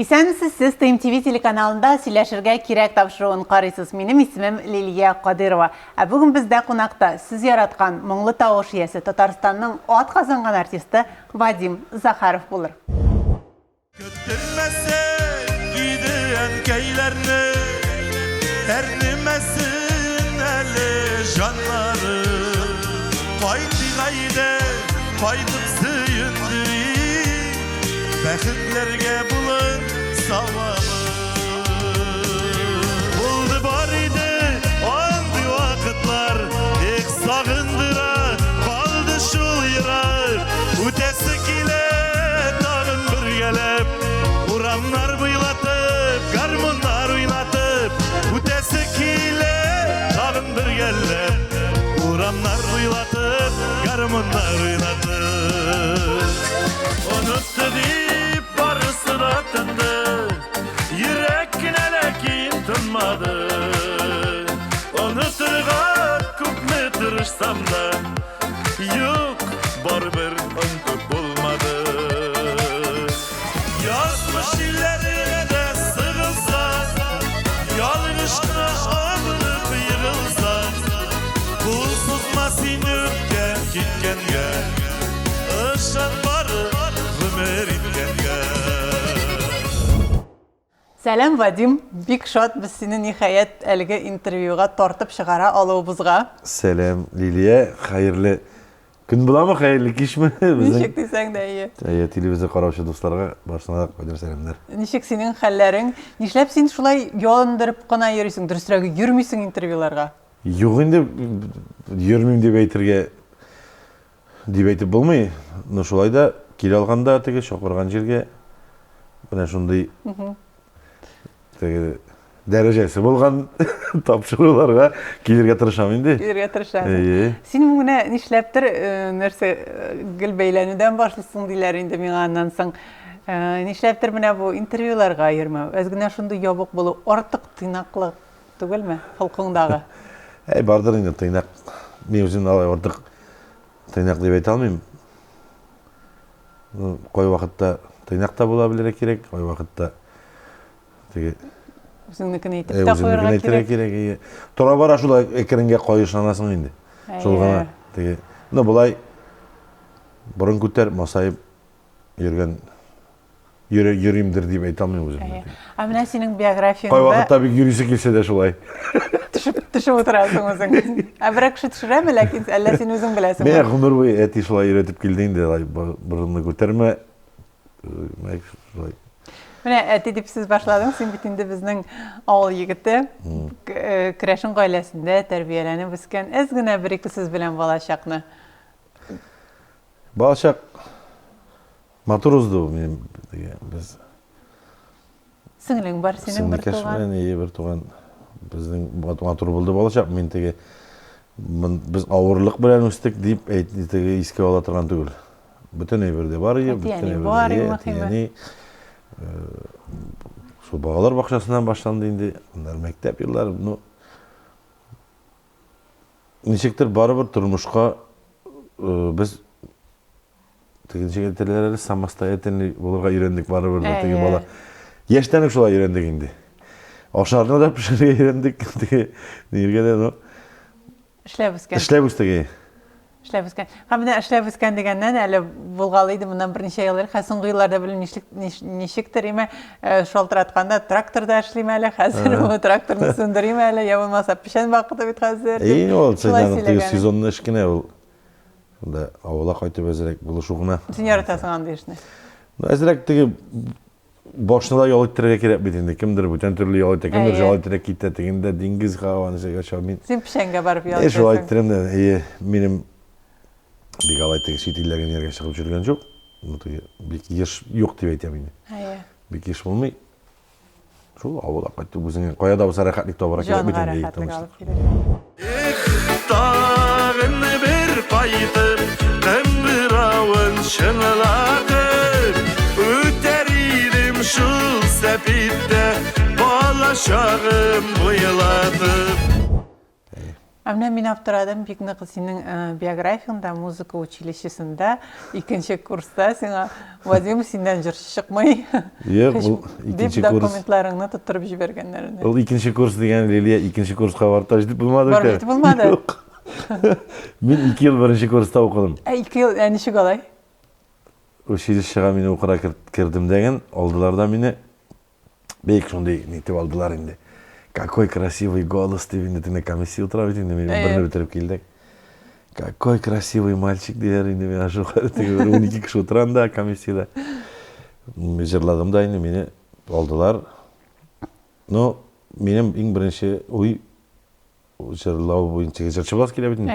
Исәнмесез, сез ТМТV телеканалында сөйләшергә кирәк тапшыруын карыйсыз. Минем исемем Лилия Кадырова. Бүген бездә кунакта сез яраткан моңлы тавыш иясе Татарстанның ат казанган артисты Вадим Захаров булыр. Götürmese gideyen keylerini Ernimesin eli canları Haydi gayde faydık sıyındı Bekitlerge bulun savamı Buldu barıydı oldu vakitler İlk sağındıra kaldı şul yırar Utesi kile dağın bir gelip Uramlar bıylatıp, garmonlar oynatıp Utesi kile dağın bir gelip Uramlar bıylatıp, garmonlar oynatıp Unuttu deyip barı sıratındı Yürek nelekin tınmadı Unuturgat kupme tırışsam da Yok barber unutup bulmadı Yazmış illerine sığılsa Yalgışına ağırıp yığılsa Kulsuz masin öpken gitkenge Işan barı ömer itkenge Сәлем, Вадим. Бик шат без сине ниһаят әлеге интервьюга тартып чыгара алуыбызга. Selam Liliye, hayırlı gün bulamı, hayırlı kiş mi? Ничек дисәң дә ие. Televizyon караучы dostlarga başına koyduğum selamlar. Ничек синең хәлләрең? Нишләп син шулай ялындырып кына йөрисең? Дөресрәге йөрмисең интервьюларга? Yok indi yürümeyim diye aytып bulmay. No şolay da kil alganda tege şoqurgan жерге bana şunday tege derecesi bolgan tapşırılarga kilirge tırışam indi. Йөргә тырышасың. Син менә нишләптер нәрсә гел бәйләнүдән башлыйсың диләр инде миңа аннан соң. Нишләптер менә бу интервьюларга йөрмәү. Әз шундый ябык булу артык тыйнаклык түгелме халкыңдагы? Bardır indi tıynak. Men özüm alay ortak tıynak diye ayta almayım. Koy vaqtda tıynak da bulabilir керек, koy vaqtda tege Үзеңнекне әйтеп тә куярга кирәк. Тора бара шулай экранга коюшанасың инде. Шул гана теге. Ну булай борын күтәр масайып йөргән йөримдер дип әйтә алмыйм үзем. Менә синең биографияңда Кай вакытта бик йөрисе килсә дә шулай. Төшеп утырасың үзең. Берәр кеше төшерәме, ләкин әллә син үзең беләсеңме? Мен гомер буе әти шулай өйрәтеп килде инде, борынны күтәрмә. Шулай. Менә әти дип сез башладың, син бит инде безнең авыл егете, Керәшен гаиләсендә тәрбияләнеп үскән. Әз генә бер-ике сүз белән балачакны. Балачак матур узды мен без. Сеңлең бар синең бер туган. Мен бер туган безнең матур булды балачак. Мен теге без авырлык белән үстек дип әйтте искә ала торган түгел. Бүтән әйбердә бар иде, бүтән әйбердә. Şu bağlar bakışasından başlandı indi. Bunlar mektep yıllar. Nişektir baribir turmuşqa biz teginçe getirlerleri samastoyatelniy bulurga öğrendik baribir tegi bala. Yaştanik şulay öğrendik indi. Oşarını da pişirge öğrendik. Nirge de no. Эшләп үскән. İşlep üstegi. Эшләп үскән. Менә эшләп үскән дигәннән әле булгалы иде моннан берничә еллар. Хәзер елларда белән ничектер име шалтыратканда тракторда эшлиме әле. Хәзер бу тракторны сүндериме әле. Я булмаса пешән вакыты бит хәзер. Ул сезонны теге сезонны эшкенә ул. Шунда авылга кайтып әзрәк булышугына. Син яратасың андый эшне. Әзрәк теге башына ял иттерергә кирәк бит инде. Кемдер бүтән төрле ял итә, кемдер ял иттерә китә. Тегендә диңгез хаваны шәгә мин. Син пешәнгә барып ял итәсең. Шулай иттерәм дә, минем бик алай теге чит илләргә нигә чыгып йөргән юк. Бик еш юк дип әйтәм инде. Бик еш булмый. Шул авылга кайтып үзеңә каяда булса рәхәтлек табарга кирәк бит инде. Тагын bir paytır kımıravın şınılatır Üteririm şu sepitte balaşağım bıyılatıp Amna min aptaradım bik naqı senin biyografiyanda muzika училищесінде ikinci kursta sena vazim senden jır çıkmay. Yok, bu ikinci Dip kurs. dokumentlarını tutturup jibergenlerini. O ikinci kurs degen Liliya ikinci kursga barıp taşıdıp bulmadı. Barıp bulmadı. Yok. Men 2 yıl birinci kursta okudum. 2 yıl yani şu kolay. Училищеға мен оқыра кірдім деген, олдыларда мені бейк шондай нетіп алдылар енді. Какой красивый голос деп енді тіне комиссия отырап енді мен біріне бітіріп келдік. Какой красивый мальчик дер енді мен ашу қарытығы 12 кіші отыран да комиссияда. Мен жырладым да енді мені олдылар. Но менің ең бірінші ой жырлау бойынша жыршы болас келе бетін.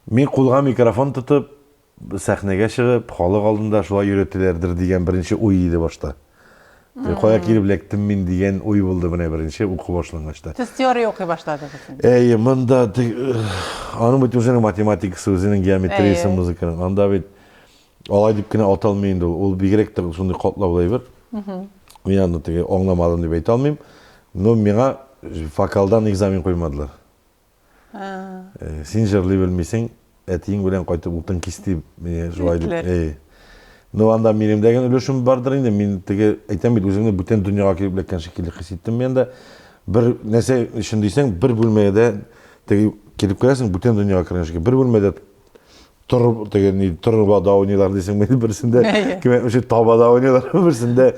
Мен қолға микрофон тұтып сәхнеге шығып, халық алдында шулай үйретілердір деген бірінші ой еді башта. Қоя келіп лектім мен деген ой болды міне бірінші оқу башланғашта. Сіз теория оқи башладыңыз. Мында аның бөтен өзінің математикасы, өзінің геометриясы, музыканың. Анда бет олай деп кіне ата алмайын ол бигерек те сондай қотлаулай бір. Мен анда теге оңламадым деп айта алмайым. Но меңа вокалдан экзамен қоймадылар. Сен жырлай білмесең, әтейін білен қайтып ұлтын кесті мені жуайды. Но анда менің деген өлішім бардыр енді. Мен теге айтам бейді өзіңді бүтен дүнияға келіп леккен шекелі қисеттім. Мен де бір нәрсе үшін дейсең, бір бөлмеде теге келіп келесің, бүтен дүнияға кірген шекелі. Бір бөлмеде тұрып дауынелар дейсің, мен бірсінде таба ойнайлар, бірсінде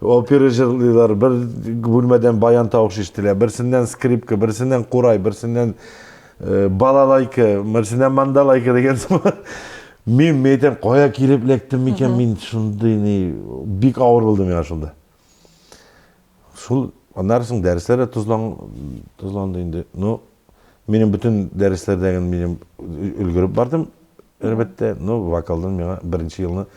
опера жырлайлар, бір бөлмеден баян тауық шештілер, бірсінден скрипка, бірсінден қурай, бірсінден балалайка, бірсінден мандалайка деген соң. Мен мейтен қоя келіп лектім екен, мен шындай бик ауыр болды мен ашылды. Шул анарсың дәрістері тұзланды енді. Но менің бүтін дәрістер деген менің үлгіріп бардым. Әлбәтте, но вокалдан мені бірінші жылыны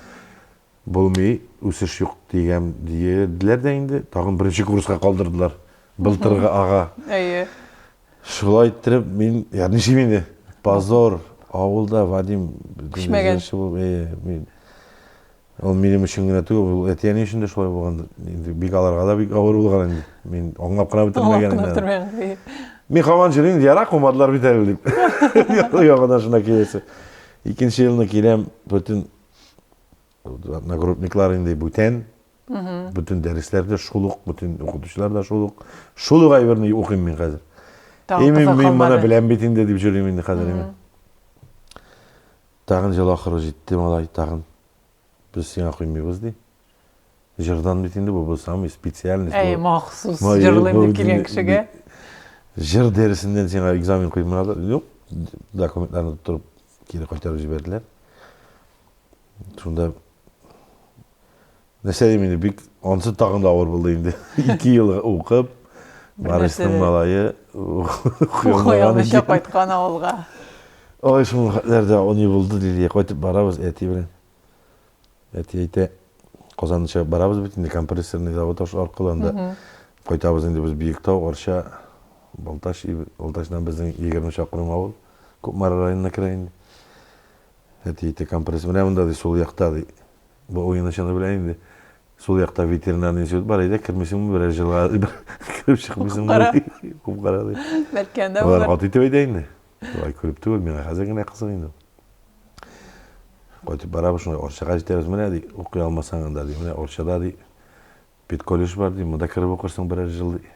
болмай, өсіш жоқ деген деділер де енді. Тағын бірінші курсқа қалдырдылар. Былтырғы аға. Шулай айттырып, мен, неше менде, позор, ауылда Вадим күшмеген. Ол менің үшін гіне түгі, ол әтияне үшін де шулай болған. Бек аларға да бек ауыр болған. Мен оңлап қына бітірмеген. Мен қалған жүрейін, ярақ қомадылар бітәрі деп. Оғадан шына келесі. Екінші жылына келем, бүтін нагрупникларында бүтен, бүтін дәріслерде шулық, бүтін оқытушыларда шулық. Шулық айбіріне оқимын мен қазір. Мен мана білән бетінде деп жүрейм енді қазір емен. Тағын жыл ақыры жетті малай, тағын біз сен ақоймайбыз дей. Жырдан бетінде бұл самый специальный. Мақсус жырлайым деп келген кішіге. Жыр дәрісінден сен экзамен қоймады. Жоқ, документларны тұрып кері қайтарып жіберділер. Сонда нәрсе деймін, бек онсы тағында ауыр болды енді. 2 жыл оқып, Барыстың малайы қойылмаша қайтқан ауылға. Ой, шын қатлерді оны болды дейді, қайтып барабыз әти білен. Әти әйте, қозанынша барабыз бітінде компрессорный завод арқылында. Қайтабыз енді біз Биіктау, Орша, Балташ, Балташынан біздің 20 шақырым ауыл, Көпмара районына кірайын. Әти әйте компрессор, міне мұнда сол яқта, бұл ойын ашаны біләйін де. Сол яқта ветеринарный институт бар еді, кірмесің бір жылға кіріп шықмесің бар. Құпқарады. Бәлкенде олар қатып өйдейін де. Олай көріп түгіл, мен қазіргіне қызық енді. Қайтып барабы шынай Оршаға жетеріз, міне дей, оқи алмасаң анда дей, міне Оршада дей, педколледж бар дей, мұнда кіріп оқырсың бір жыл дей.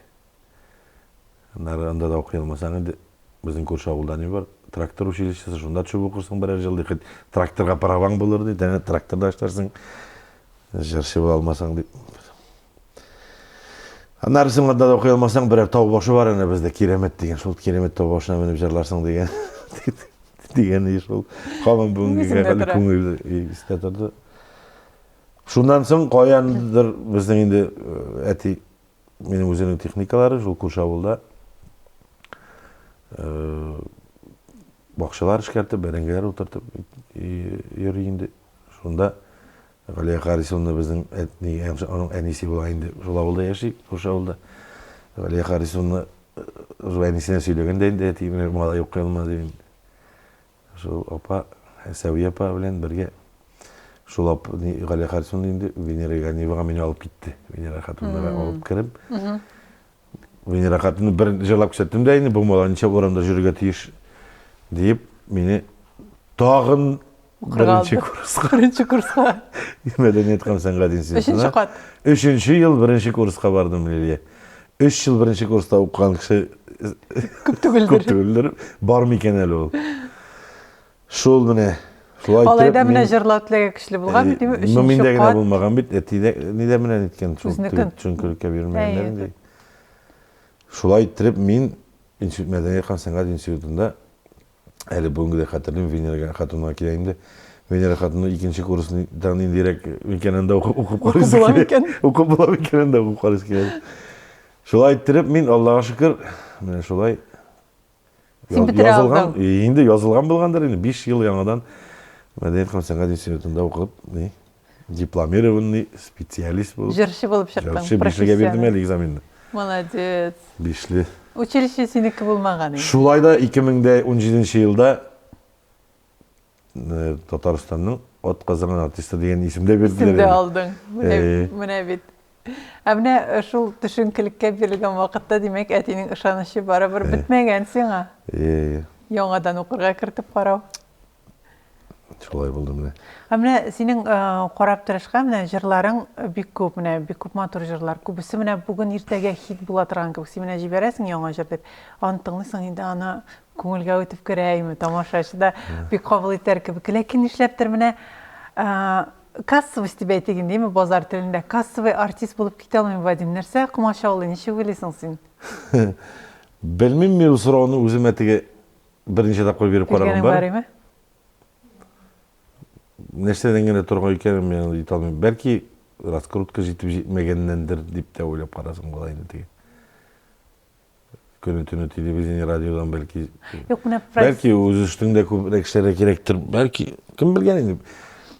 Анда да оқи алмасаң енді, біздің көрші ауылда не бар, трактор училищесі, шында түшіп оқырсың бір жыл дей, тракторға праваң болыр дей, дәне тракторда аштарсың, жыршы бола алмасаң дей. Нарысың анда да оқи алмасаң, бір тау башы бар, бізде керемет деген, сол керемет тау башына мініп жырларсың деген. Деген еш ол. Қалан бүгінгі қали көңілді есте тұрды. Шундан соң қояндыр біздің енді әти менің өзінің техникалары, жол көші ауылда бақшалар ішкертіп, бәрінгелер отыртып ерейінді. Шунда Ғалия Қарисовна біздің әнесі болайынды жол ауылда яши, көші ауылда. Ғалия Қарисовна әнесіне сөйлегенде енді әти малай оқи алма дейін. Шол апа, Сәуи апа білен бірге шол Ғалия Қарисовна енді Венера Ганееваға мені алып кетті. Венера Хатунаға алып кіріп, Venera Hatun'u bir jırlap kösettim de bu molan neçe oramda jürüge tiyiş deyip meni tağın birinci kursqa Birinci kursqa. Medeniyet Kamsanqa Üçüncü institutuna kat. 3-cü yıl birinci kursqa bardım Liliye. 3 yıl birinci kursda okuyan kişi Küp tügüldür. köp tügüldür. Bar miken eli ol. Şol mene. Şolay Olayda mine jırlaw tilege kişili bulgan değil mi? Üçüncü Müminde kat. bulmagan bit. Etide nide mene etken. Üzünükün. Çünkülükke birmeyenlerin Evet. değil. Şolay ittirip min Medeniyet Kamsanqa institutunda eli bugünkü hatırlayayım Venera Hatun'a kireyimde. Venera Hatun'u ikinci kursundan indirek ülkeninde okup karısı bulamaken. Okup bulamaken de okup karısı kireyim. Şolay ittirip min Allah'a şükür mene şolay Sen bitire yazılgan, aldın. indi yazılgan bulgandır indi. 5 yıl yanadan Medeniyet Kamsanqa institutunda okup ne? Diplomированный специалист bulup. Jırşı bulup çıktın. Jarşı beşlige verdim el egzaminini. Молодец. Beşli. Училище seniki bulmagan. Şulayda 2017 yılda Tataristan'ın Ot Kazanan Artisti degan isimde verdiler. İsimde aldın. Ee. Mine bit. Amne şul düşünkülükke berilgen vaqtda demek etinin ışanışı barabir bitmegen siňa. Yoňadan okurga kirtip garaw. Şolay buldum ne. Amne senin qarap turuşga mine jırlaryň bik köp mine bik köp matur jırlar. Köbüsi mine bugün irtege hit bula turgan köp. Sen mine jiberesin yoňa jır dep. Antyňysyň indi ana köňülge ötüp giräými? Tamaşaçyda bik kabul eder kebik. Lekin işlepdir mine kassovый стебе деген değil mi bozar tilinde? Kassovый artist bulup kite almayı vadim nerse kumaşa olu neşe öylesin sen? Bilmem mi bu sorunu özüm etege birinci tapkır verip Bilgenin karagam var var. mı? Neşteden gene turgan ikenim yani italmıyorum. Belki raskrutka jitip jitmegendendir dip de oylap karasın kolayını tege. Görüntünü televizyon, radyodan belki. Yok buna Belki öz üstünde köp rekişlere gerektir. Belki kim bilgen indi.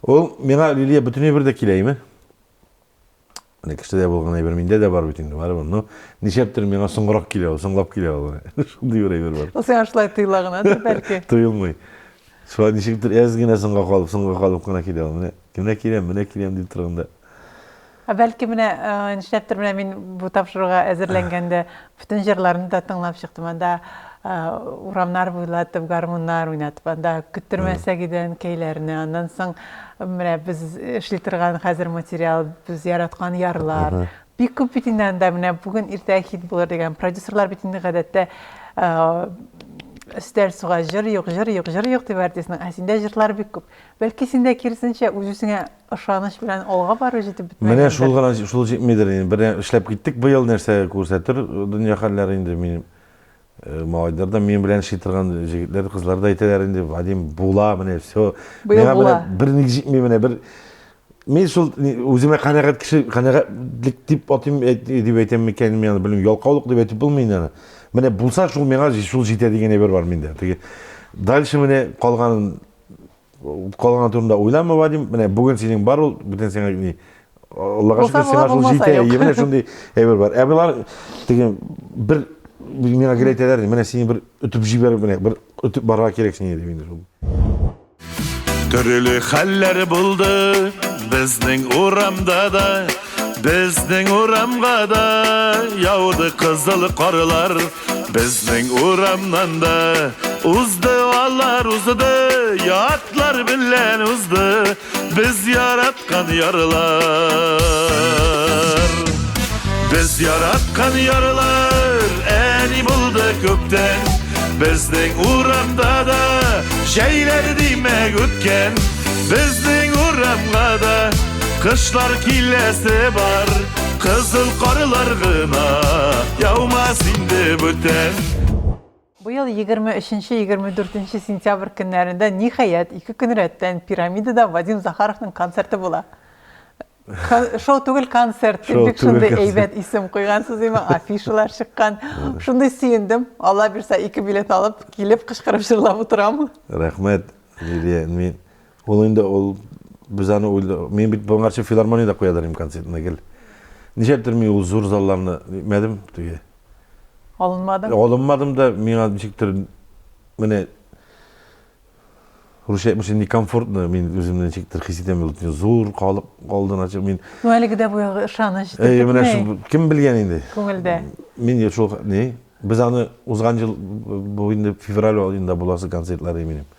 O mena Liliye bütünü bir de kileymi. Ne kişide de bulgan bir minde de var bütünü var bunu. Nişeptir mena soňrak kile, soňlap kile ol. Şunday ýöre bir var. o sen aşlay tıyılağınadır belki. Tuyulmay. Şu an nişeptir ezgine soňga kalıp gana kile ol. Kimne kilem diýip turganda. Belki mine nişleptir mine min bu tapşırığa äzirlengende bütün jırlaryny da tınlap çykdym. Anda uramlar boýlatyp, garmonlar oynatyp, anda küttürmese giden keylerini, andan soň mine biz işletirgen hazır material, biz yaratgan yarlar. Bir köp bitinden de mine bugün irtege hit bolar degen prodüserler bitinde gadetde üstel suğa jır yok diýip berdisin. Aslında jırlar bir köp. Belki sinde kirsinçe özüňe ışanyş bilen olga bar jitip bitmegen. Mene şol gana şol jetmeder indi. Bir işlep gittik bu ýyl nerse görsetir. Dünýä hallary indi menim mawaydarda men bilen şeýtirgan jigitler, kızlar da aýtalar indi. Vadim bula mene şo. Buyul bula. Bir nigitme mene bir men şol özüme kanagat kişi kanagatlik dip atym diýip aýtam meken men bilim ýolkawlyk diýip aýtyp bilmeýin ana. Mene bulsa şol mena şol jite diýen eber bar mende. Tege dalşy mene kalgan turunda oýlanma vadim. Mene bugün senin bar ol, bütün seňe Allah'a şükür sen şol jite ýemine şunday eber bar. Ebeler degen bir mena geletlerdi. Mene seni bir ötüp jiber mene bir ötüp barga kerek seni diýip şol. Türlü haller buldu bizning uramda da, bizning uramga da yağdı kızıl qarlar. Bizning uramdan da uzdu allar uzdu, yatlar bilen uzdu biz yaratkan yarlar. Biz yaratkan yarlar eni buldu köpten. Bizning uramda da şeyler demek ötken. Bizning uramga da kışlar kilesi var, kızıl qarlar gına yağmas indi büten. Bu yıl 23-24 sentyabr günlerinde nihayet 2 gün ötten Piramidada Vadim Zakharov'nun konserti bola. Şo tugul konsert, bir şunday eybet isim koygansız ema, afişalar çıkkan. Şunday siyindim. Allah birsa 2 bilet alıp gelip kışkırıp jırlap oturam. Rahmet. Liliye men olunda ol biz ana men bit boňarçy filarmoniyada koýadarym konsertine gel. Nişepdir men ol zur zallaryny bilmedim diýe. Alınmadım. Olunmadım da men azıcıktır mene Рушайmış некомфортно, мен өзімнен шектір хисетем болды. Зор қалып қалдан açık мен. Нөлігі де бұйығы шаныш. Мына шу кім білген енді? Көңілді. Мен ешол не? Біз аны узған жыл бойында февраль айында боласы концертлар еменем.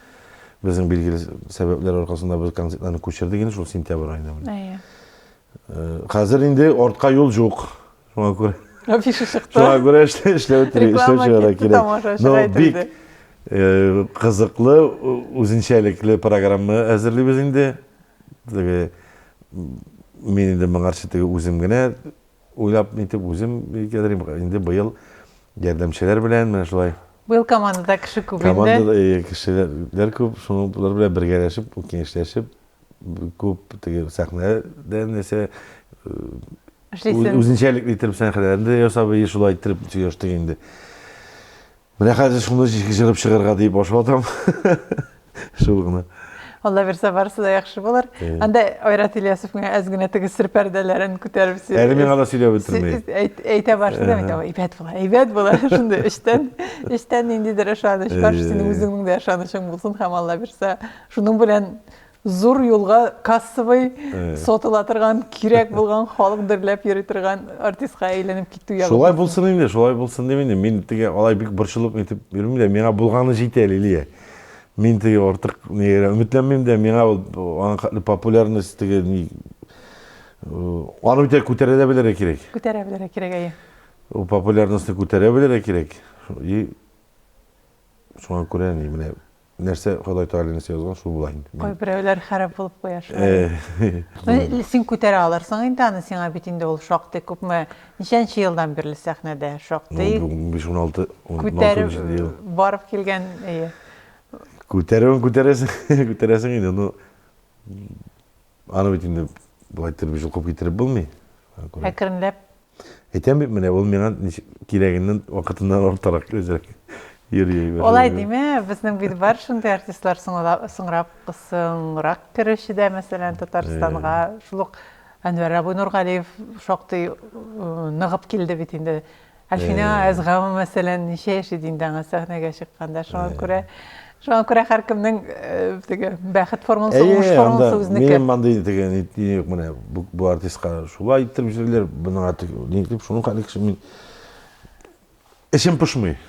Біздің белгілі себеплер арқасында біз концертларны көшірдік енді шол сентябрь айында. Қазір енді ортқа жол жоқ. Шуңа көре. Афиша шықты. Шуңа көре ішлеу шығара керек. Но бик қызықлы, өзіншәліклі программа әзірлейбіз енді. Мен енді маңаршы өзім гіне ойлап нетіп өзім енді бұйыл жәрдемшілер білән, мен шылай. Бұл командада кіші көп енді? Командада кішілер көп, бұлар білән біргелешіп, кеңешлешіп, көп сәхнәден несе өзіншәліклі етіріп сәхнәлерінде ясабы ешілай етіріп түйештік енді. Міне қазір шуны жығып шығарға дейіп ашып атам. Шулғына. Олла берсе барсы да яқшы болар. Анда Ойрат Ильясов әзгіне тігі сір пәрделерін көтеріп Әлі мен ғана сөйлеп өтірмей. Әйте барсы да, әйбәт болар. Шынды іштен ендедір ашаныш бар. Сенің өзіңнің де ашанышың болсын. Хам Алла берсе. Шының білән зор yolga кассовый сотылатырған, керек болған, халық дүрлеп ерітірған артистқа әйленіп кетті. Шолай болсын емде, шолай болсын деменде. Мен теге алай бик біршіліп етіп бермейді. Меңа болғаны жейті әлі. Мен теге ортық үмітленмеймін де, меңа популярность теге аны өте көтере білері керек. Көтере білері керек, әйе. Популярностьны көтере білері керек. Шуңа көрән, міне нәрсе Ходай Тағаланы сезген шу булайын. Қой біреулер харап болып қояр. Сен көтере аларсың енді аны сен бетінде ол шоқты көп мә нешенші жылдан бірлі сәхнеде шоқты. 15-16 көтеріп барып келген. Көтересің енді. Аны бетінде бұлай тұрып жыл көп кетіріп болмай. Әкірінлеп. Әйтем бет міне ол менің керегінен уақытынан ортарақ өзірек. Олай дейме, біздің бейді бар шындай артистлар сыңырақ кіріші де, мәселен, Татарстанға шұлық Әнуар Абу Нұрғалиев шоқты нығып келді бетінде. Әлфина әзғамы, мәселен, неше еші дейінде аңа сәхнеге шыққанда. Шоған көре әркімнің бәқіт формуласы, ұңыш формуласы өзінікі. Менің маңдай деген бұл артистқа шулай иттіріп жерлер, бұның аты нетіп, шының қалекші мен әшем пұшмай.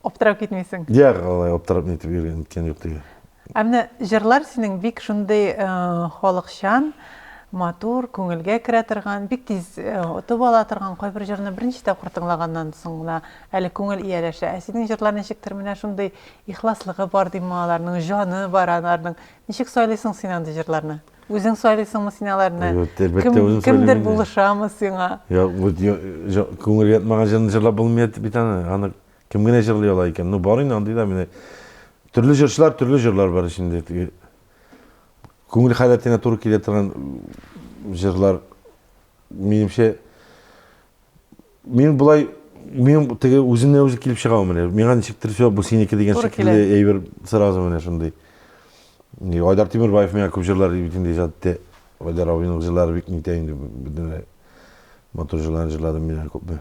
Оптырап кетмейсің? Яқ, олай оптырап нетіп ерген өткен жоқ деген. Әміні жырлар сенің бик шындай холықшан, матур, көңілге кіре тұрған, бик тез ұтып ала тұрған қой бір жырны бірінші тәп құртыңлағаннан соңына әлі көңіл иелеші. Әсінің жырлар нешіктір міне шындай ихласлығы бар деймаларының, жаны бар анарының. Нешік сөйлейсің сен анды жырларны? Өзің сөйлейсің мұ синаларына? Кімдір бұлышамы сиңа? Көңілге атмаған жырын жырлап болмайды бітаны. Кімгіне жырлай ола екен? Барын андайда мені түрлі жырлар бар ішінде. Көңіл қайраттена тұры келе тұрған жырлар менімше мен бұлай өзімнен өзі келіп шығамын міне. Маған шектір сөй бұл сенекі деген шектілде әйбір сыразы міне шындай. Айдар Темірбаев мені көп жырлар бітінде жатты. Айдар Абайның жырлары бек нетейінде бүдіне матур жырларын жырладым мені көп.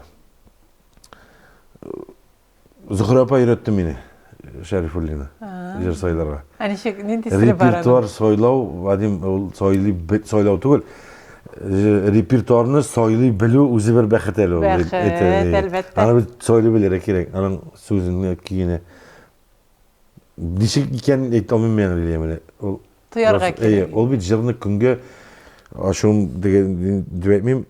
Зұхыр апа үйретті мені, Шәрифуллина, жыр сойларға. Репертуар сойлау, Вадим сойлау түгіл. Репертуарны сойлай білу өзі бір бәқіт әлі. Бәқіт, әлбәтті. Аны бір сойлай білері керек, аның сөзінің күйіне. Дешік екен әйтті алмын мен білемін. Тұярға керек. Ол бет жырны күнге ашуым деген дүбәтмейм.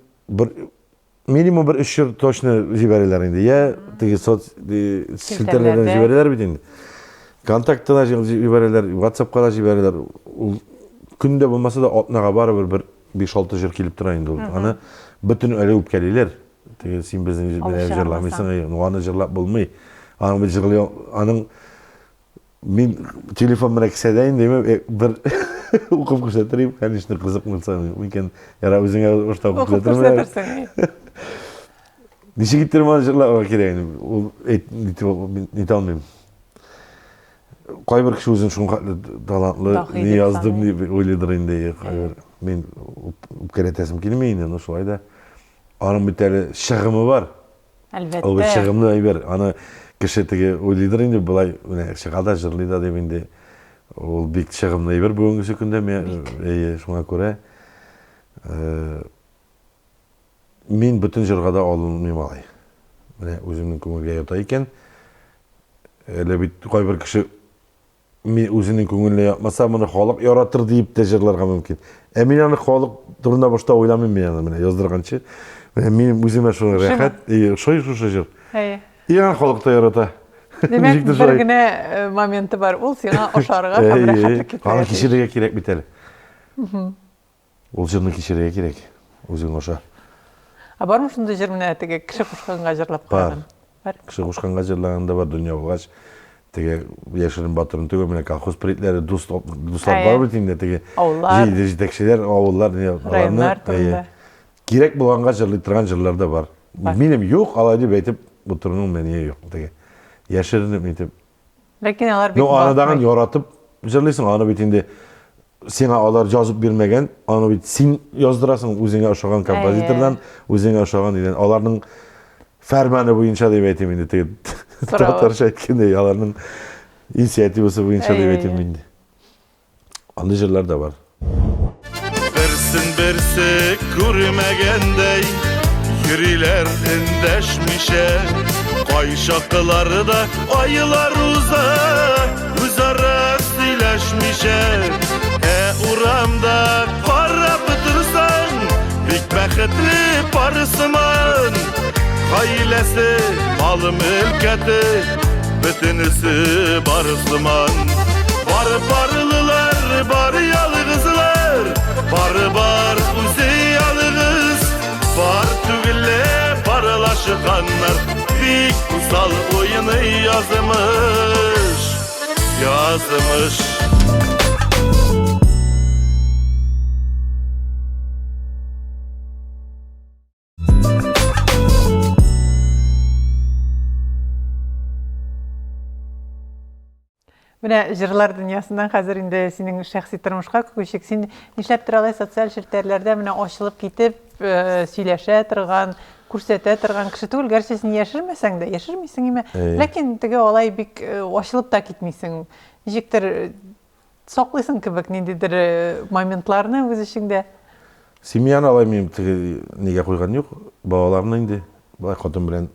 Минимум бір 3 жыр точно жіберелер енді. Я теге сілтерлерден жіберелер бет енді. Контактына жіберелер, WhatsAppқа да жіберелер. Күнде болмаса да отнаға бары бір 5-6 жыр келіп тұра енді. Аны бүтін әлі өп кәлейлер. Теге сен біздің жырламайсың, оғаны жырлап болмай. Аның мен телефон мына кісәдәйін деймі, бір оқып көрсетірейім, конечно, қызық мұлсам. Мен яра өзіңе ұртап оқып көрсетірсің. Неше кеттер маған жырлауға керегін, ол нете алмайым. Қай бір кіші өзің шұн қатлы, талантлы, не яздым, не ойледірейін де, мен өпкеретесім келмейін, солай да. Аның бітәлі шығымы бар. Әлбәтті. Ол бір шығымды әйбер. Аны кеше теге ойлыйдыр инде былай чыгада жырлыйда деп инде ол бик чыгымлы бир бүгүнкү күндө мен шуңа көрө мен бүтүн жырга да алынмайм алай. Менә үземнең күңелгә ята икән. Әле бит кайбер кеше мен үзенең күңеленә ятмаса, моны халык яратыр дип тә җырларга мөмкин. Мен аны халык турында башта уйламыйм мен аны менә яздырганчы. Мен үземә шуны рәхәт, шуй җыр. Аны халык та ярата. Демәк, бер генә моменты бар. Ул сиңа ошарга һәм рәхәтлек китерә. Аны кичерергә кирәк бит әле. Ул җырны кичерергә кирәк. Үзең оша. Бармы шундай җыр менә теге кеше кушканга җырлап калган? Бар. Кеше кушканга җырлаганда бар дөнья булгач. Теге яшерин батырын түгел менә колхоз притләре дуслар бар бит инде теге җитәкчеләр, авыллар, аларны кирәк булганга җырлый торган җырлар да бар. Минем юк, алай дип әйтеп утырның менә юк теге. Яшерин әйтеп. Ләкин алар бит анадан яратып җырлыйсың, аны бит инде сиңа алар жазып бирмәгән, аны бит син яздырасың үзеңә ошаган композитордан, үзеңә ошаган идән. Аларның фәрманы буенча дип әйтим инде теге. Татарча әйткәндә, аларның инициативасы буенча дип әйтим инде. Андый җырлар да бар. Берсе күрмәгәндәй йөриләр эндәшмичә, кайшакыларда айлар уза, үзара сөйләшмичә. Урамда карап торсаң, бик бәхетле парсыман. Гаиләсе, малы мөлкәте, бөтенесе барсыман. Барлылар, бар ялгызлар, бар үзе ялгыз. Бар түгелле паралашканнар, бик усал уйны язмыш. Менә җырлар дөньясыннан хәзер инде синең шәхси тормышка күчек. Син нишләп тора алай социаль челтәрләрдә менә ачылып китеп, сөйләшә торган, күрсәтә торган кеше түгел. Гәрчә син яшермәсәң дә, яшермисең име. Ләкин теге алай бик ачылып та китмисең. Ничектер саклыйсың кебек ниндидер моментларны үз ичеңдә. Семьяны алай мин теге нигә куйган юк. Балаларны инде былай хатын белән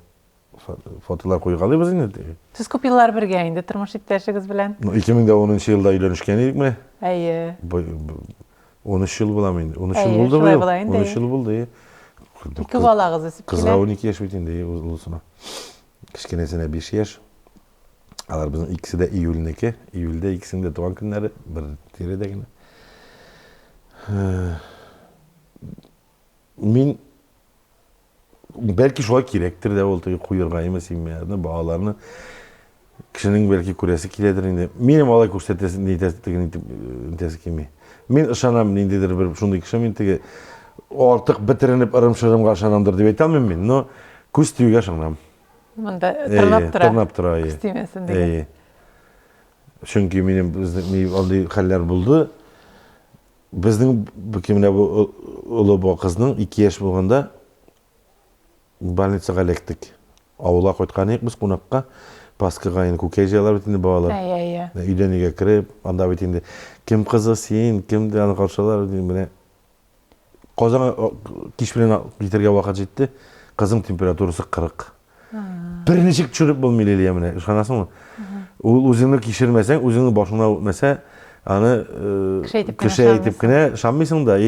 фотолар куйгалыйбыз инде. Сез күп еллар бергә инде тормыш иптәшегез белән. 2010 елда өйләнешкән идек менә. 13 ел буламы инде. 13 ел булды бу. 13 ел булды. Ике балагыз үсеп килә. Кызга 12 яшь бит инде улысына. Кичкенәсенә 5 яшь. Алар безнең икесе дә июльнеке. Июльдә икесендә туган көннәре бер тирәдә генә. Мин belki şoğa kirektir de oldu kuyurga emesiyim yani bağlarını kişinin belki kuresi kiledir indi. Benim olay kursetesin nitesi kimi. Men ışanam nindedir bir şunday kişi men tege artık bitirinip ırımşırımga ışanamdır deb aytamam men. No kustiyuga ışanam. Mında tırnap tura. Kustimesin degen. Çünkü benim onday haller buldu. Bizning kimine bu ulu bu kızның 2 yaş bolganda больницага электик. Аула койткан эк биз кунакка. Паскага ин кукежалар бит инде балалар. Үйдөн үйгө кирип, анда бит инде ким кызы сен, кимди аны каршылар мене. Козаңа киш менен кетерге убакыт жетти. Кызым температурасы 40. Бир нечек чүрүп болмой эле мене. Ышанасыңбы? Ул өзүңдү киширмесең, өзүңдүн башыңа месе аны кишейтип кенә шаммыйсың да.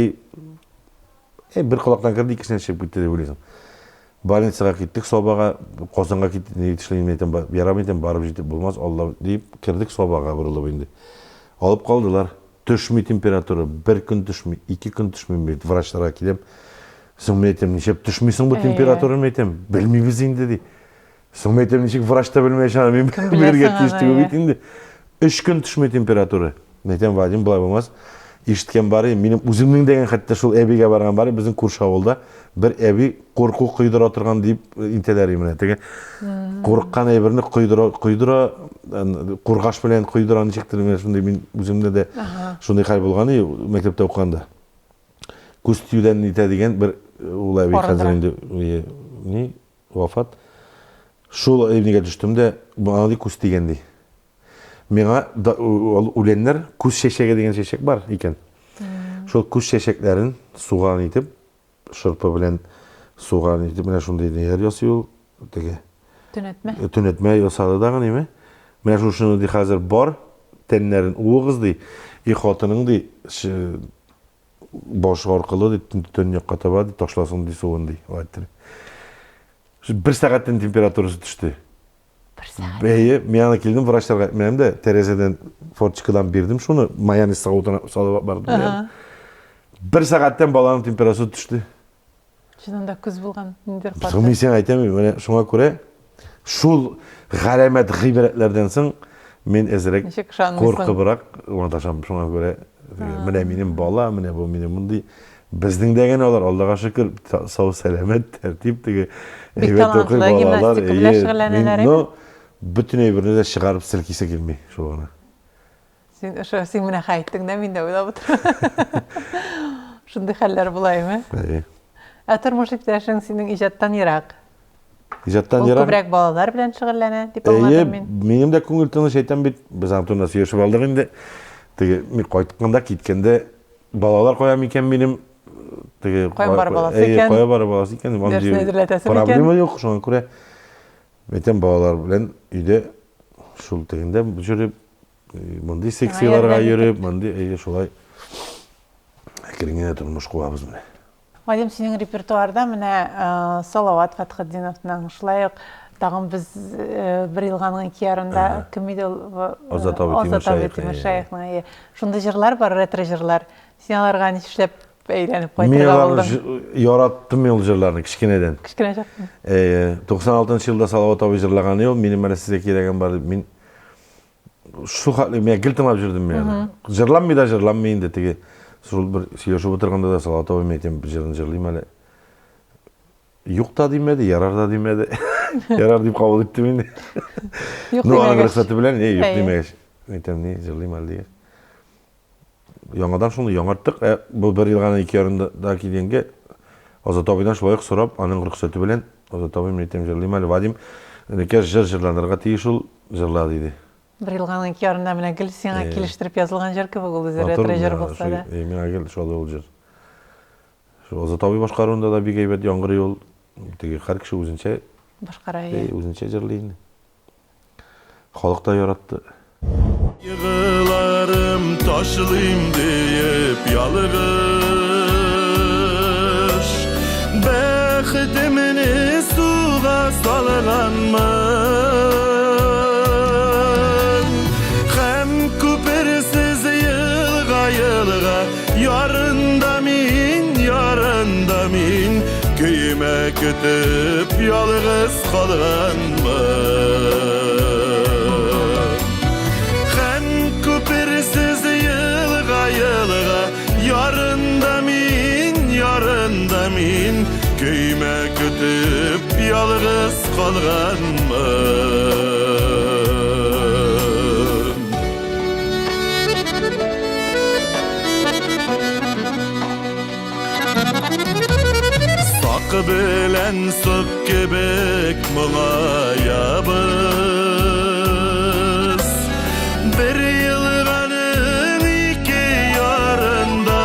Бир кулактан кирди, икисинен чыгып кетти деп ойлойсуң. Больницага киттик, собага, Козанга киттик, иштелемейтен, ярамейтен барып жетип болмас, Алла дейп кирдик собага бурулуп инде. Алып калдылар. Төшмөй температура, 1 күн төшмөй, 2 күн төшмөй, врачтарга килеп, соң мен айтам, ничек төшмөйсүң бу температура мен айтам, билмейбиз инде ди. Соң мен айтам, ничек врачта билмей шана мен берге тийиштиги бит инде. 3 күн төшмөй температура. Мен айтам, Вадим, булай болмас. Ишткен бары, менин үзүмнүң деген хатта шул эбиге барган бары, биздин Курш авылда bir evi korku kuydura oturgan deyip inteleri mine tege korkkan ebirini kuydura kurgaç bilen kuyduran çektirmeye şunday men özümde de şunday hal bolgany mektepte okuganda Kustiyuden ite degen bir ulay bir hazır indi ne vafat Şol evine düştüm de bana di kus degendi. Mena ulenler kus şeşege degen şeşek var iken. Şol kus şeşeklerin suğan itip, şırpı bilen suğan itip, mena şunday yer yasıyol, dege. Tünetme yasalı dağın emi. Mena şunu di hazır bar, tenlerin uğuz di, ihotının di, boş orkalı di, tönyak kataba di, taşlasın di, soğun di. Bir saatten temperatürası düştü. Bir saat. Beye, meyana kildim, vraçlarga etmenim de, terezeden forçikadan birdim şunu, mayanis sağutuna salıp bardım. Bir saatten balanın temperatürası düştü. Şununda kuz bulgan. Bunu sen aytamıyorum. Şuna göre, şul galemet gıybretlerden soň men ezerek korku bırak, ona taşam şuna göre, mene benim bala, mene bu benim mundi. Bizning degen olar, Allah'a şükür, sağ selamet, tertip dege. Bir talantlı gimnastik bilen şıgılananlar. No, bütün evrini de çıkarıp silkise gelmey şu ona. Sen mene hayttin da men de oylap oturam. Şunday haller bulaymy? Turmuş iptaşyň senin ijattan ýyrak. İjattan ýyrak. Köpräk balalar bilen şıgıllanan dip anladım men. Menim de köňül tyny şeytan bit, biz amtuna ýaşap aldyk indi. Tege men goýtkanda kitkende balalar goýam eken menim. Koyun bar balası iken. Koyun bar balası iken. Dersini ediletesin iken. Problema yok şuna göre. Meten balalar bilen üyde şul teginde jürüp, mundi seksiýalarga ýürüp, mundi şolay kirgene turmuş gowabız mene. Madem senin repertuarda mene Salawat Fathyddinowyň şulay dagym biz bir ýylganyň 2 ýarynda kim idi Azat abi Timoshaýew. Şunda jyrlar bar, retro jyrlar. Sen alarga işlep eýlenip goýdurga boldum. Men ýaratdym ýol jyrlaryny kiçkineden. Kiçkine jakdym. 96-njy ýylda Salawat abi jyrlagan ýol, menim mene size keregen bar. Men şu hatly men giltimap jürdüm men. Jyrlanmy da jyrlanmaýyn de tege. Şol bir ýaşap oturganda da Salawat abi meýtem bir jyryny jyrlaýym hale. Ýok da diýmedi, ýarar da diýmedi. Ýarar diýip kabul etdim indi. Ýok diýmedi. Ruhsaty bilen, ýok diýmedi. Meýtem ni jyrlaýym hale diýer. Ýangadan şunu ýaňartdyk. Bu bir ýylgany 2 ýarynda kidenge Azat abidan şolay sorap, anyň ruhsaty bilen Azat abi meýtem jyrlaýym hale. Vadim näke jyrlanyrga tiýişil jyrla diýdi. Bir ýylganyň 2 ýarynda mene gil seňe kilişdirip ýazylgan jer köp boldy, retro jer bolsa da. Men agel şol boljer. Şu Azat abi başgarynda da bir geýbet ýaňgyr ýol, tege her kişi özünçe başgaraýar. Özünçe jyrlaýyn. Halk da yaratdy. Yığılarım taşlıyım deyip yalığış Bəxtimini suğa salğanmın Hem küpersiz yılğa yılğa Yarında min Köyüme kütüp yalğız kalğanmın Yarında min köyüme kütüp yalğız kalğanmın Sakı bilen sık kebek muğayabız Bir yılganın 2 ýarynda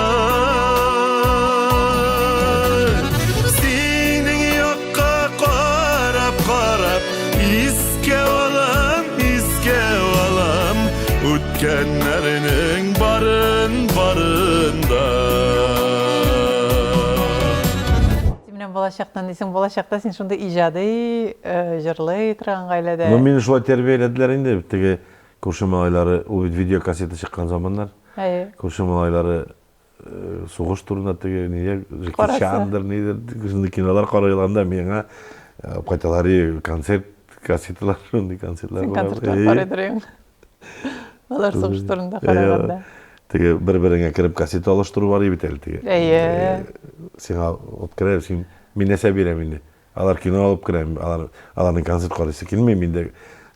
Kenlerinin barında Sen bolaşakdan diýsen, bolaşakda sen şunda ijady jyrlaý turgan gaýlada. Meni şolay terbiýelediler indi. Tege Kurşumaýlary, o video kaseti çykkan zamanlar. Kurşum aýlary soğuş turunda tege niye Şandır nedir? Şimdi kinolar qaraýlanda meňe paýtalary konsert kasetler, şunday konsertler bar. Sen konsertler bar ediň. Olar soğuş turunda qaraganda. Tege bir-biriňe kirip kaset alıştyryp bary bitel tege. Sen alıp kirersin, men näse berem indi. Alar kino alıp kirem, alaryň konsert qarasy kelmeýär mende.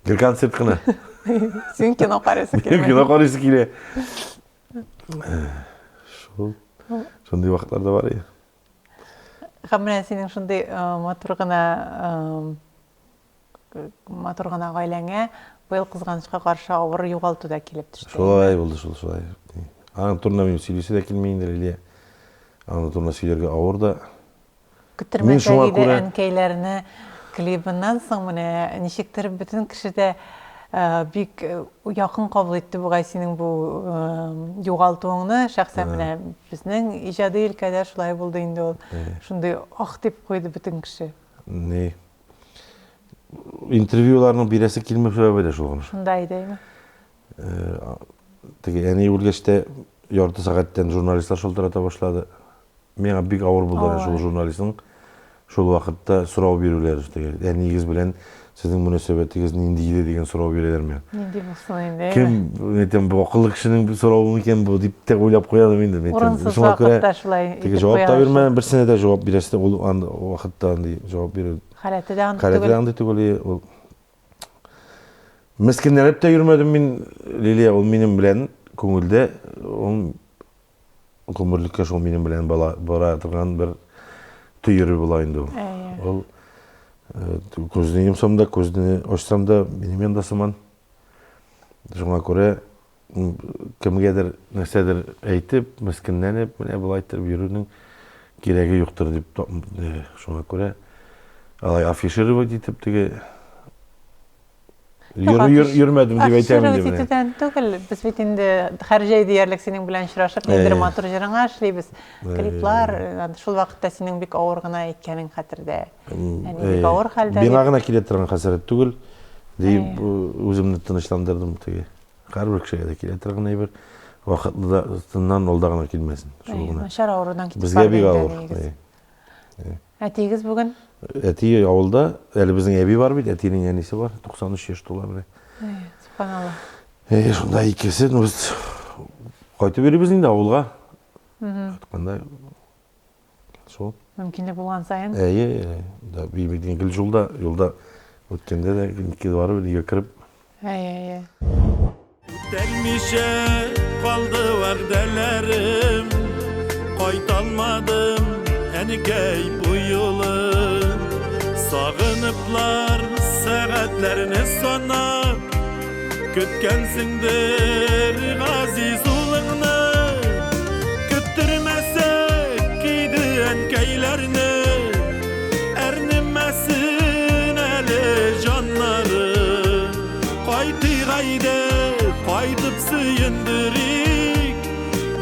Gel konsert kına. Sen kino qarasy kelmeýär. Kino qarasy kile. Şunday wagtlarda bar ya. Hamma senin şunday motor gana матур гына гаиләңә быел кызганычка каршы авыр югалту да килеп төште. Шулай булды, шулай. Аның турында мен сөйлесе дә килмәй инде Лилия. Аның турында сөйләргә авыр да. Көттермәдәге әнкәйләрне клибыннан соң менә ничектер бөтен кеше дә бик якын кабул итте бугай синең бу югалтуыңны. Шәхсән менә безнең иҗади өлкәдә шулай булды инде ул. Шундый ах дип куйды бөтен кеше. Ne? Interviewlarning birisi kelmay şöyle de şulğun. Шундай дейме? Tege eni ulgeçte yartı saatden jurnalistler şoltarata başladı. Mena big ağır buldu şol jurnalistin. Şol vaqtda soraw berüler işte. Yani nigiz bilen sizin münasebetigiz nindi degan soraw bererler mi? Nindi bolsun endi. Kim netem bu akıllı kişinin bir sorawı ekan bu dip de oylap koyalım endi. Orensuz vaqtda şulay. Tege cevap da vermeden bir senede cevap berese o vaqtda andi cevap berdi. Halatı tuguli ol. Meskinler hep de yürümedim min Liliya ol benim bilen koňulda on kömürlükkä şol benim bilen bara turgan bir tüýürü bolaýyndy. Ol gözüni yumsam da gözüni açsam da benim ýandasymан. Şoňa görä kimgedir näsedir äýtip meskinlenip mene bulaýtyp ýürüniň keregi ýokdur dip şoňa görä alay afişleri ditip tege yürümedim diye aytayım diye. Afişleri tugul biz bit indi harjay diýerlik seniň bilen şuraşyp dramaturg jaraňa işleýbis. Kliplar şol wagtda seniň bik awır gana ekeniň hatyrda. Yani bik awır halda. Beňa gana kilet turgan hasarat tugul diýip özümni tynçlandyrdım tege. Har bir kişiге de kilet turgan bir wagtyndan ol dagana kilmesin. Şol gana. Şar awrudan kitip bizge bik awır. Ätigiz bugün Eti avulda, eli bizin evi var bir, etinin enisi var. 93 yaş dolar bile. Subhanallah. Şunda ikisi, biz qaytı beri bizin de avulga. Atqanda, şol. Mümkinlik bulan sayın. Da bilmediğin gül yolda ötkende de iki var bir yakırıp. Delmişe kaldı vardelerim, qaytalmadım enikey bu yolu. Sağınıplar saatlerini sanap, kötkensindir gazi sulığını. Küttürmesek giydi enkeylerini, ernimesin eli canları. Qaytı qaytıp sıyındırık,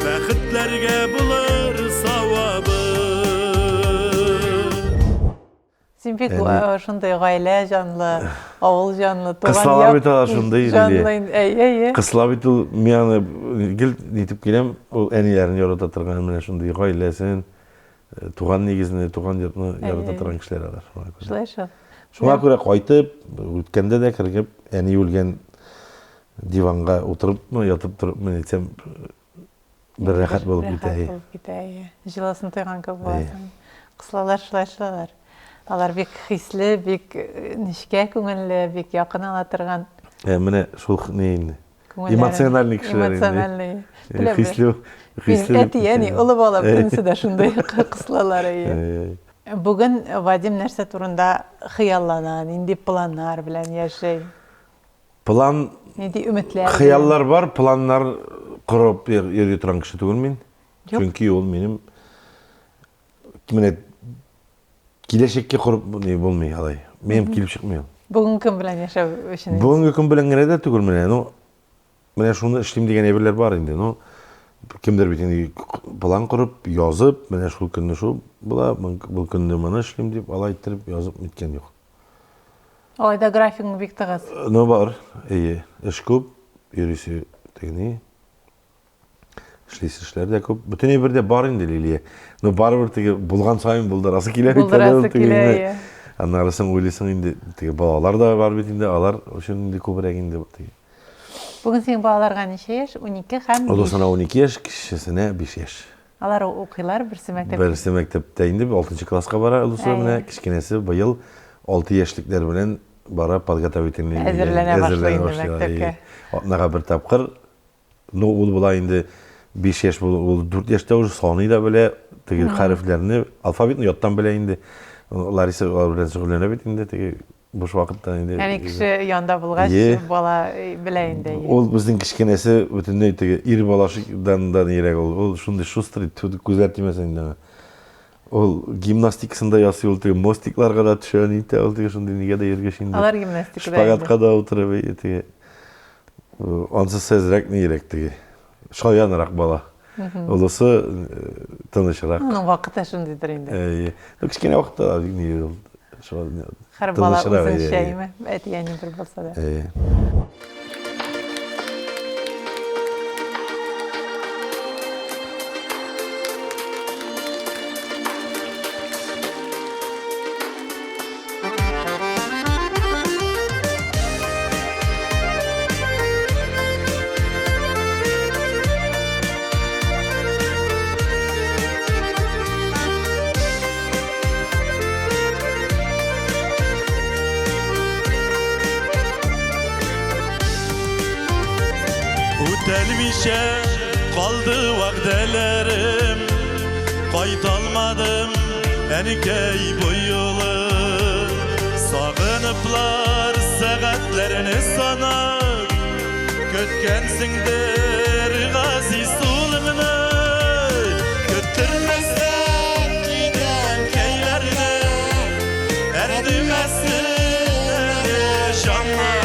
bəxtlərgə bular savabı. Sen pek şunday gaile canlı, avul canlı, Kıslar bit ala şunday canlı. Kıslar bit ol miyany gil nitip gelem ol enilerini yarata turgan mene şunday gailesin tugan negizini, tugan ýurtyny yarata turgan kişiler alar. Şulay şol. Şoňa görä qaytyp, ötkende de kirgip, eni ýölgen divanga oturup yatıp turup men etsem bir rahat bolup gitäýi. Jilasyny toýgan köp bolarsın. Kıslalar şulalar. Alar bek hisli, bek nişke köňelli, bek ýakyn ala turgan. Mene şol neýindi? Emosionalny kişiler. Emosionalny. Hisli. Eti yani uly bola bütünsi de şunday kıslalar. Bugün Vadim nerse turunda hyýallanan, indi planlar bilen ýaşaýyn. Plan Nedi ümitler? Hyýallar bar, planlar kurup ýerge turan kişi tugul men. Çünki ol menim kimine Kileşekki kurup ne bolmaý alay. Menim kilip çykmaýar. Bugün kim bilen ýaşap işini? Bugün kim bilen gene de tugul mene. Mene şunu işlim degen eberler bar indi. Kimdir bitini plan kurup ýazyp, mene şol günde şu bula bu günde mana işlim dip alaytyryp ýazyp mitken ýok. Alayda grafikiň bek tagaz. No bar, iş köp, ýörüsi tegini. İşler de köp. Bütün eberde bar indi Liliya. No barbyr tege bulgan saýyn buldarasy kiler. Anlarsın öýlesin indi tege balalar da bar bitinde alar oşun indi köprek indi tege. Bugün sen balalarga neçe ýaş? 12 hem 5. Olasana 12 ýaş, kişisine 5 ýaş. Alar okuýlar birsi mekdep. Birsi mekdepde indi 6-njy klaska bara ulusy mene kiçkinesi byýyl 6 ýaşlyklar bilen bara podgotowительный äzirlene başlaýdy mekdepke. Naga bir tapqyr no ul bula indi 5 yaş bolu 4 yaşta уже sony da böyle tege harflerini alfabetini yottan bile indi. Onlar ise bilen şugullanıp indi tege boş vakitda indi. Yani kişi yanda bulgaç bala bileyinde. Ol bizning kichkinasi butunlay tege ir bolashidan yirak ol shunday shustri kuzatmaysan indama. Ol gimnastikasında yasıyor tege mostiklarga da tushani ol tege shunday nega da yerga shindi. Alar gimnastikada. Şpagatga da o'tirib tege. Onsa sezrak ne yirak tege. Shoyanroq bola. Olası tanışırak. Onun vaqti shundaydir endi. Kichkina vaqtda ne Har bala o'zin şeymi? Yani bir bolsa da. Ötelmişe kaldı vakdelerim, kaytalmadım enikey bu yolu. Sağınıplar saatlerini sanar, kötkensindir gazi sulmunu. Köttürmezsen giden keylerini, erdimesin şanları.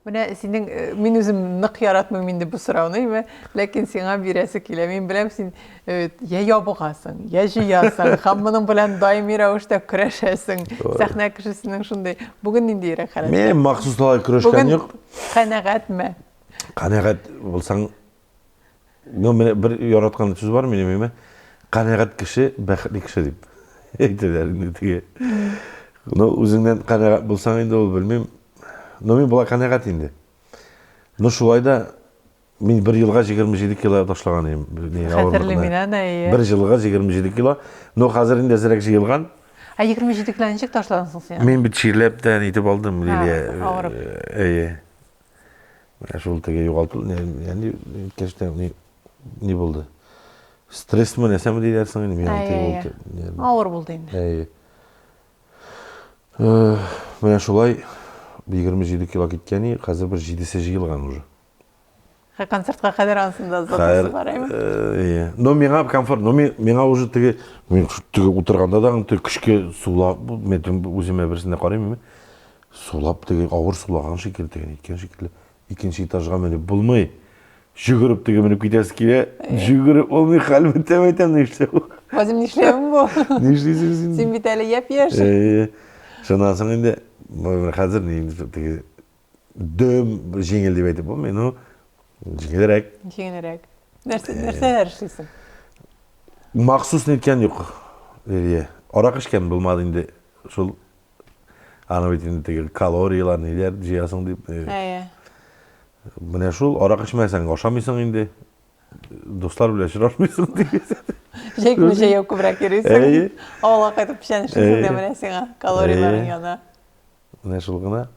Buna senin min özüm nık yaratmam indi bu sıravını mi? Lakin sana birisi kile. Min bilem sen ya yabuğasın, ya jiyarsın, hammanın bilen daimi ravuşta küreşesin. Sahne kişisinin şunday. Bugün indi yere karat. Men maxsus olay küreşken yok. Qanagat mı? Qanagat bolsaң, men bir yaratgan söz var menime. Qanagat kişi baxtli kişi dip. Aytadilar indi. No özüңнән qanagat bolsaң indi ol bilmem. No men bola qanagat indi. No şulayda men 1 yılga 27 kilo taşlagan edім. Xatirlimen ana. 1 yılga 27 kilo. No hazır indi zerek jıyılgan. 27 kilonchik tashlansın sen. Men bir çiğlepten itip aldım Liliye. Ağırıp. Şol tege yo'qoltib, yani kechda ne bo'ldi? Stressmi nesami deyarsan endi men aytib oldu. Ağır buldu endi. Mana şolay 27 kilo ketgani, hozir bir 7 jiyilgan уже. Konsertga qadar ansında zatası var emi? No menga komfort, no menga уже tege men tege o'tirganda da tege kuchga suvlab, men o'zimga birsinde qarayman. Suvlab tege ağır sulagan şekilde tege etken şekilde. İkinci etajga menip bulmay, жүгүрүп тege menip ketesi kile, жүгүрүp olmay halimi temetem ne işte bu. Özüm işlevim bu. Ne işleysin sen? Sen bir tane yap yersin. Şundan sonra indi, hazır neyim tege döm jengel dep aytып men o jengelerek. Jengelerek. Nerse erişsin? Maxsus netken yok. Arak içken bulmadı indi. Şol ana bitinde tege kaloriyalar neler jiyasın dep. Mine şol arak içmesen aşamıyorsun indi. Dostlar bile şıraşmıyorsun diye. Jekmi şey yok bırak yerisin. Oğla kaytıp pişenişsin demene sana kaloriyaların yana. Ne şolgana?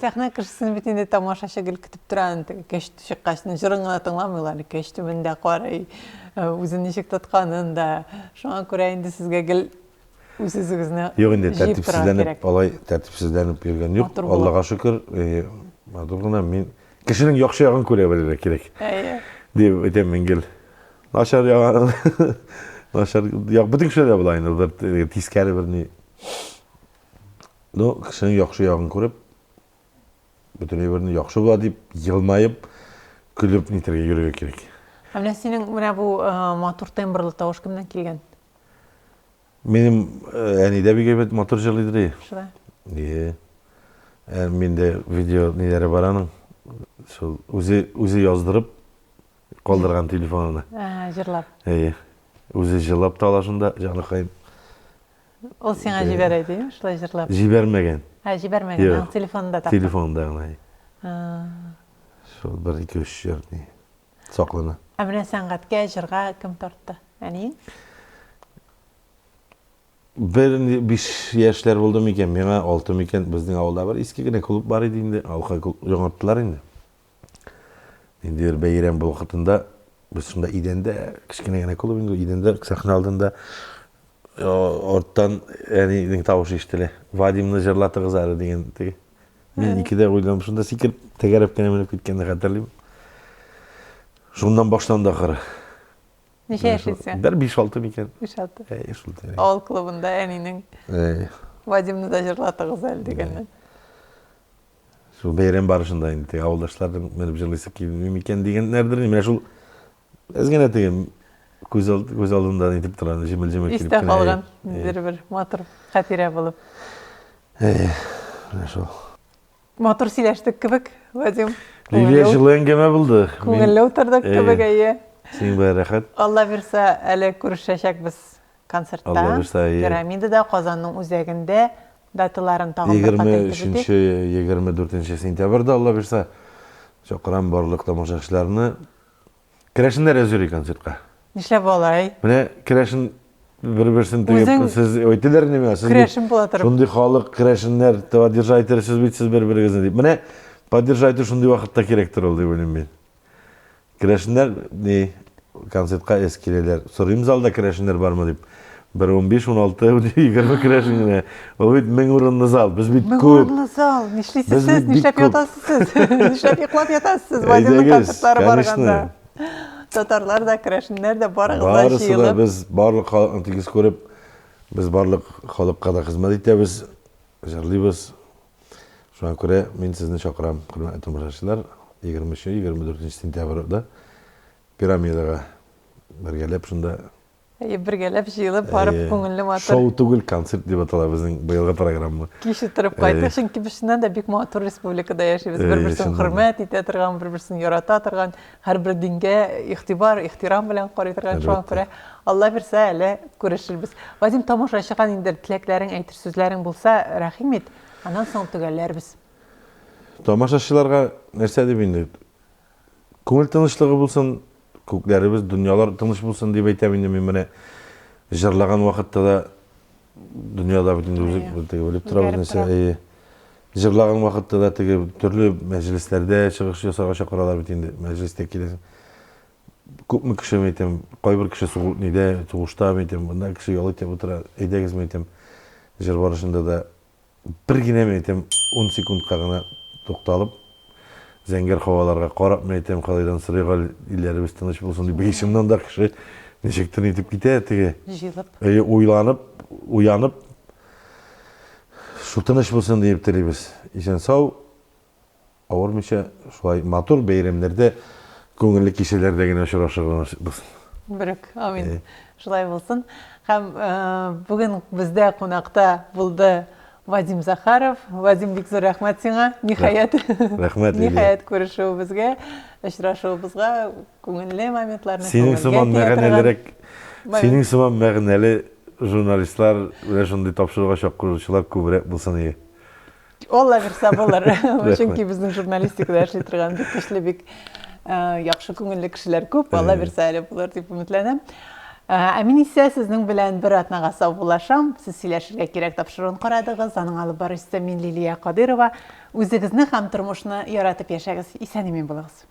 Sahne kişisinin bitinde tamaşaşa gel kitip duran, keşti şıqqaşını jırıngına tınlamıyorlar. Keşti mende qaray, özün nişik tatqanın da. Şu an көрәйінді sizge gel özünüzüne Yok indi tertipsizlenip, olay tertipsizlenip yürgen yok. Allah'a şükür. Madurguna men kişinin yaxşı yağın körebilirler gerek. Deyip etem men gel. Naşar yağın. Naşar yağ bütün şeyler bulayın. Bir tiskari birini. No kişinin yaxşı yağın körüp bütün birini yaxşı bula deyip yılmayıp külüp niterge yürüyor gerek. Hamle senin mına bu motor tembrlı tavuş kimden kelgen? Benim yani de bir gebet motor jalıydır. Şurada. Men de video neleri baranın. Şol özü yazdırıp kaldırgan telefonuna. Jırlap. Özü jırlap da alaşında janıqayım. Ol sana jibereydi mi? Şulay jırlap. Jibermegen. Jibermegen. Telefonda taktı. Telefonda anay. Şol 1-2-3 yerni saklana. Amine sangatga jırga kim torttu? Yani? Bir 5 yaşlar buldum iken, mena 6 iken bizning avulda bir eskigina klub bar edi endi, alqa yo'naltdilar endi. Indi bir beyren bu vakitinde biz şunda idende kichkine gene kolup indi idende sahne aldığında ortadan yani tavuşu iştele. Vadimni jırlatı kızarı degen tege. Men ikide oyladım şunda sikirip tegerip gene menip gitkenini hatırlayayım. Şundan başlandı akırı. Neçe yaşaysın? Bir 5-6 miken. 5-6. Yaşıldı. Oğul klubunda eninin Vadimni da jırlatı güzel degenden. Şu beyren barışında indi. Avuldaşlardan menip jırlıysak ki miken degenlerdir. Men şul ezgene tegen göz aldığında itip duran jimil İste kalgan bir motor hatire bulup. Şul. Motor sileştik kibik Vadim. Liviye jılığın geme buldu. Көңелле утырдык кебек әйе. Сен бәрі рахат. Алла бирсә, әле күрешәчәк без концертта. Алла бирсә, әйе. Пирамидада Казанның үзәгендә даталарын тагын бер кат әйтеп 23-24 сентябрьдә Алла бирсә чакырам барлык тамашачыларны. Керәшеннәр әзүри концертка. Нишләп алай? Менә керәшен bir-birsin tüyüp siz öйтелер неме? Керәшен була торып. Шундый халык керәшеннәр поддержайтер сез бит сез бер-берегезне дип. Менә поддержайтер шундый вакытта керектер ул дип уйлыйм мен. Керәшеннәр не концертка эскилеләр. Сорыйм залда керәшеннәр бармы дип. 15-16 20 керәшен генә. Ул бит 1000 урынлы зал. Без бит күп. Урынлы зал. Нишлисез сез? Нишләп ятасыз? Нишләп йоклап ятасыз? Вадимның концертлары барганда. Татарлар да, керәшеннәр дә барыгыз да Барысы да җыелып. без барлык халыкны тигез күреп, без барлык халыкка да хезмәт итәбез, җырлыйбыз. Шуңа күрә мин сезне чакырам, хөрмәтле тамашачылар, 23-24 сентябрьдә пирамидага бергәләп шунда Бергәләп җыелып барып күңелле матур. шоу түгел, концерт дип атала безнең быелгы программа. Кеше торып кайтты, чөнки без шуннан да бик матур республикада яшибез. Бер-берсен хөрмәт итә торган, бер-берсен ярата торган, һәрбер дингә игътибар, ихтирам белән карый торган шуңа күрә Алла бирсә әле күрешербез. Вадим, тамашачыга инде теләкләрең, әйтер сүзләрең булса, рәхим ит. Аннан соң төгәлләрбез. Тамашачыларга нәрсә дип инде? Күңел тынычлыгы булсын, күкләребез, дөньялар тыныч булсын дип әйтәм инде мин менә җырлаган вакытта да дөньяда бөтен үзе белеп торабыз нәрсә. Җырлаган вакытта да теге төрле мәҗлесләрдә чыгыш ясарга чакыралар бит инде. Мәҗлестә киләсең. Күпме кеше әйтәм, кайбер кеше сугышта әйтәм, монда кеше ял итеп утыра, әйдәгез әйтәм. Җыр барышында да bir генә әйтәм 10 секундка гына тукталып зәңгәр һаваларга карап әйтәм, калайдан сырыйга илләребез тыныч булсын дип бишимнән да кеше ничектер итеп китә теге. Җыелып. Уйланып, уянып шу тыныч булсын дип телибез. Исән сау, авырмыйча шулай матур бәйрәмнәрдә күңелле кичәләрдә генә очрашырбыз. Бирек, амин. Шулай булсын. Һәм бүген бездә кунакта булды Вадим Захаров. Вадим, бик зур рәхмәт сиңа. Ниһаят. Рәхмәт. Ниһаят күрешүебезгә, очрашуыбызга, күңелле моментларны. Синең сыман мәгънәлерәк, синең сыман мәгънәле журналистлар белән шундый тапшыруга чакыручылар күбрәк булсын ие. Алла бирсә булыр. Чөнки безнең журналистикада эшли торган бик көчле, бик яхшы күңелле кешеләр күп. Алла бирсә әле булыр дип өметләнәм. Мин исә сезнең белән бер атнага саубуллашам. Сез сөйләшергә кирәк тапшыруын карадыгыз. Аның алып баручысы мин Лилия Кадырова. Үзегезне һәм тормышны яратып яшәгез. Исән-имин булыгыз.